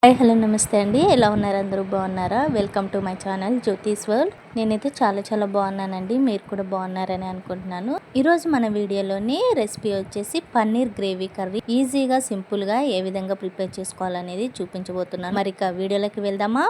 Hi hello నమస్తే అండి. ఎలా ఉన్నారు? అందరూ బాగున్నారా? Welcome to my channel జ్యోతిస్ world. నేనైతే చాలా బాగున్నానండి. మీరు కూడా బాగున్నారని అనుకుంటున్నాను. ఈరోజు మన వీడియోలోని రెసిపీ వచ్చేసి పన్నీర్ గ్రేవీ కర్రీ ఈజీగా సింపుల్గా ఏ విధంగా ప్రిపేర్ చేసుకోవాలనేది చూపించబోతున్నాను. మరి ఇక వీడియోలోకి వెళ్దామా?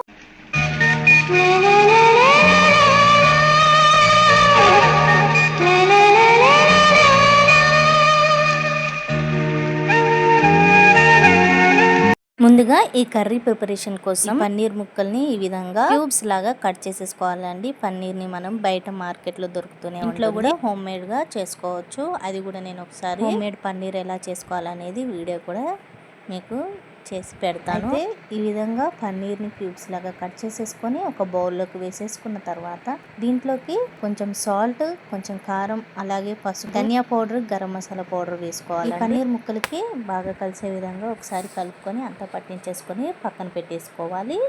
ముందుగా ఈ కర్రీ ప్రిపరేషన్ కోసం పన్నీర్ ముక్కల్ని ఈ విధంగా క్యూబ్స్ లాగా కట్ చేసేసుకోవాలండి. పన్నీర్ని మనం బయట మార్కెట్లో దొరుకుతూనే ఇంట్లో కూడా హోమ్ మేడ్ గా చేసుకోవచ్చు. అది కూడా నేను ఒకసారి హోమ్ మేడ్ పన్నీర్ ఎలా చేసుకోవాలనేది వీడియో కూడా మీకు చేసి పెడతాను. అయితే ఈ విధంగా పన్నీర్ని క్యూబ్స్ లాగా కట్ చేసేసుకొని ఒక బౌల్లోకి వేసేసుకున్న తర్వాత దీంట్లోకి కొంచెం సాల్ట్, కొంచెం కారం, అలాగే పసుపు, ధనియా పౌడర్, గరం మసాలా పౌడర్ వేసుకోవాలి. పన్నీర్ ముక్కలకి బాగా కలిసే విధంగా ఒకసారి కలుపుకొని అంతా పట్టించేసుకొని పక్కన పెట్టేసుకోవాలి.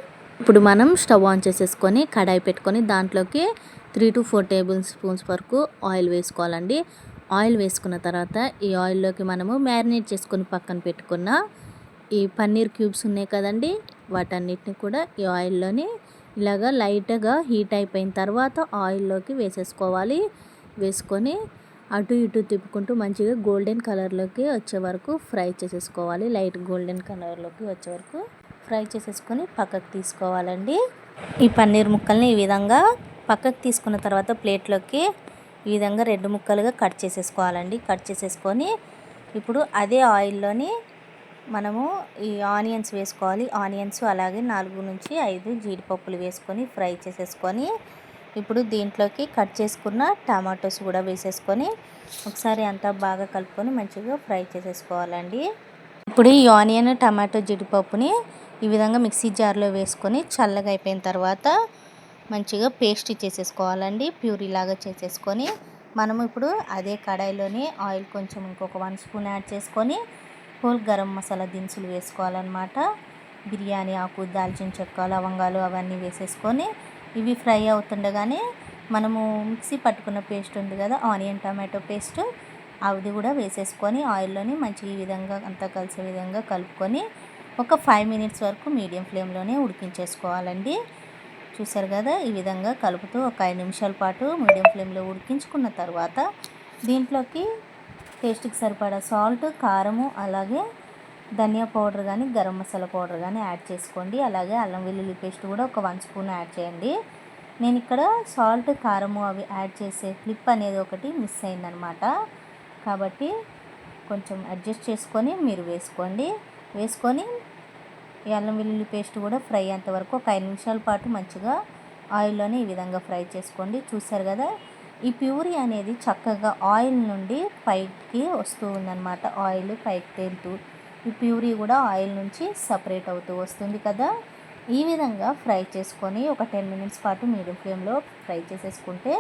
ఇప్పుడు మనం స్టవ్ ఆన్ చేసేసుకొని కడాయి పెట్టుకొని దాంట్లోకి 3 to 4 టేబుల్ స్పూన్స్ వరకు ఆయిల్ వేసుకోవాలండి. ఆయిల్ వేసుకున్న తర్వాత ఈ ఆయిల్లోకి మనము మ్యారినేట్ చేసుకొని పక్కన పెట్టుకున్న ఈ పన్నీర్ క్యూబ్స్ ఉన్నాయి కదండి, వాటన్నిటిని కూడా ఈ ఆయిల్లోని ఇలాగా లైట్గా హీట్ అయిపోయిన తర్వాత ఆయిల్లోకి వేసేసుకోవాలి. వేసుకొని అటు ఇటు తిప్పుకుంటూ మంచిగా గోల్డెన్ కలర్లోకి వచ్చే వరకు ఫ్రై చేసేసుకోవాలి. లైట్ గోల్డెన్ కలర్లోకి వచ్చే వరకు ఫ్రై చేసేసుకొని పక్కకు తీసుకోవాలండి. ఈ పన్నీర్ ముక్కల్ని ఈ విధంగా పక్కకు తీసుకున్న తర్వాత ప్లేట్లోకి ఈ విధంగా 2 ముక్కలుగా కట్ చేసేసుకోవాలండి. కట్ చేసేసుకొని ఇప్పుడు అదే ఆయిల్లోని మనము ఈ ఆనియన్స్ వేసుకోవాలి. ఆనియన్స్ అలాగే 4 నుంచి 5 జీడిపప్పులు వేసుకొని ఫ్రై చేసేసుకొని ఇప్పుడు దీంట్లోకి కట్ చేసుకున్న టమాటోస్ కూడా వేసేసుకొని ఒకసారి అంతా బాగా కలుపుకొని మంచిగా ఫ్రై చేసేసుకోవాలండి. ఇప్పుడు ఈ ఆనియన్, టమాటో, జీడిపప్పుని ఈ విధంగా మిక్సీ జార్లో వేసుకొని చల్లగా అయిపోయిన తర్వాత మంచిగా పేస్ట్ చేసేసుకోవాలండి. ప్యూరీ లాగా చేసేసుకొని మనము ఇప్పుడు అదే కడాయిలోని ఆయిల్ కొంచెం ఇంకొక 1 స్పూన్ యాడ్ చేసుకొని హోల్ గరం మసాలా దినుసులు వేసుకోవాలన్నమాట. బిర్యానీ ఆకు, దాల్చిన చెక్క, లవంగాలు అవన్నీ వేసేసుకొని ఇవి ఫ్రై అవుతుండగానే మనము మిక్సీ పట్టుకున్న పేస్ట్ ఉంది కదా, ఆనియన్ టమాటో పేస్ట్, అది కూడా వేసేసుకొని ఆయిల్లోని మంచిగా ఈ విధంగా అంతా కలిసే విధంగా కలుపుకొని ఒక 5 మినిట్స్ వరకు మీడియం ఫ్లేమ్లోనే ఉడికించేసుకోవాలండి. చూసారు కదా, ఈ విధంగా కలుపుతూ ఒక 5 నిమిషాల పాటు మీడియం ఫ్లేమ్లో ఉడికించుకున్న తర్వాత దీంట్లోకి టేస్ట్కి సరిపడా సాల్ట్, కారము, అలాగే ధనియా పౌడర్ కానీ గరం మసాలా పౌడర్ కానీ యాడ్ చేసుకోండి. అలాగే అల్లం వెల్లుల్లి పేస్ట్ కూడా ఒక 1 స్పూన్ యాడ్ చేయండి. నేను ఇక్కడ సాల్ట్, కారము అవి యాడ్ చేసే క్లిప్ అనేది ఒకటి మిస్ అయిందనమాట. కాబట్టి కొంచెం అడ్జస్ట్ చేసుకొని మీరు వేసుకోండి. వేసుకొని ఈ అల్లం వెల్లుల్లి పేస్ట్ కూడా ఫ్రై అయ్యేంతవరకు ఒక 5 నిమిషాల పాటు మంచిగా ఆయిల్లోనే ఈ విధంగా ఫ్రై చేసుకోండి. చూసారు కదా, ఈ ప్యూరీ అనేది చక్కగా ఆయిల్ నుండి పైకి వస్తూ ఉందన్నమాట. ఆయిల్ పైకి తేలుతూ ఈ ప్యూరీ కూడా ఆయిల్ నుంచి సపరేట్ అవుతూ వస్తుంది కదా. ఈ విధంగా ఫ్రై చేసుకొని ఒక 10 మినిట్స్ పాటు మీడియం ఫ్లేమ్లో ఫ్రై చేసేసుకుంటే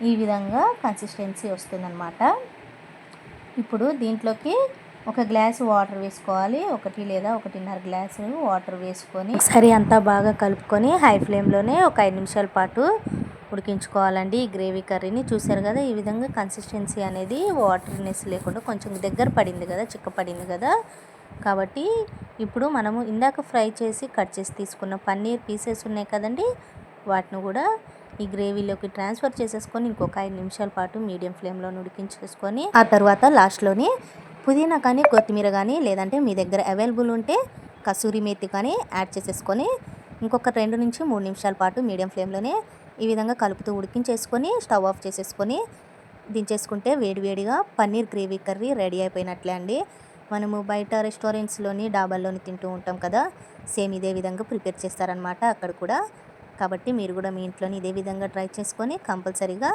ఈ విధంగా కన్సిస్టెన్సీ వస్తుందన్నమాట. ఇప్పుడు దీంట్లోకి ఒక గ్లాసు వాటర్ వేసుకోవాలి. 1 లేదా 1.5 గ్లాసు వాటర్ వేసుకొని ఒకసారి అంతా బాగా కలుపుకొని హై ఫ్లేమ్లోనే ఒక 5 నిమిషాల పాటు ఉడికించుకోవాలండి. ఈ గ్రేవీ కర్రీని చూసారు కదా, ఈ విధంగా కన్సిస్టెన్సీ అనేది వాటర్నెస్ లేకుండా కొంచెం దగ్గర పడింది కదా, చిక్కపడింది కదా. కాబట్టి ఇప్పుడు మనము ఇందాక ఫ్రై చేసి కట్ చేసి తీసుకున్న పన్నీర్ పీసెస్ ఉన్నాయి కదండి, వాటిని కూడా ఈ గ్రేవీలోకి ట్రాన్స్ఫర్ చేసేసుకొని ఇంకొక 5 నిమిషాల పాటు మీడియం ఫ్లేమ్లో ఉడికించేసుకొని ఆ తర్వాత లాస్ట్లోని పుదీనా కానీ కొత్తిమీర కానీ లేదంటే మీ దగ్గర అవైలబుల్ ఉంటే కసూరి మేతి కానీ యాడ్ చేసేసుకొని ఇంకొక 2 నుంచి 3 నిమిషాల పాటు మీడియం ఫ్లేమ్లోనే ఈ విధంగా కలుపుతూ ఉడికించేసుకొని స్టవ్ ఆఫ్ చేసేసుకొని దించేసుకుంటే వేడివేడిగా పన్నీర్ గ్రేవీ కర్రీ రెడీ అయిపోయినట్లే అండి. మనము బయట రెస్టారెంట్స్లోని, డాబాల్లోని తింటూ ఉంటాం కదా, సేమ్ ఇదే విధంగా ప్రిపేర్ చేస్తారనమాట అక్కడ కూడా. కాబట్టి మీరు కూడా మీ ఇంట్లోని ఇదే విధంగా ట్రై చేసుకొని కంపల్సరీగా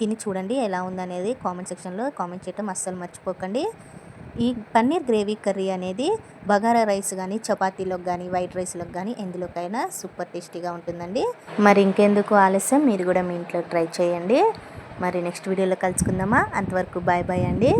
తిని చూడండి ఎలా ఉందనేది కామెంట్ సెక్షన్లో కామెంట్ చేయడం అస్సలు మర్చిపోకండి. ఈ పన్నీర్ గ్రేవీ కర్రీ అనేది బగారా రైస్ కానీ, చపాతీలోకి కానీ, వైట్ రైస్లోకి కానీ ఎందులోకైనా సూపర్ టేస్టీగా ఉంటుందండి. మరి ఇంకెందుకు ఆలస్యం, మీరు కూడా మీ ఇంట్లో ట్రై చేయండి. మరి నెక్స్ట్ వీడియోలో కలుసుకుందామా? అంతవరకు బాయ్ బాయ్ అండి.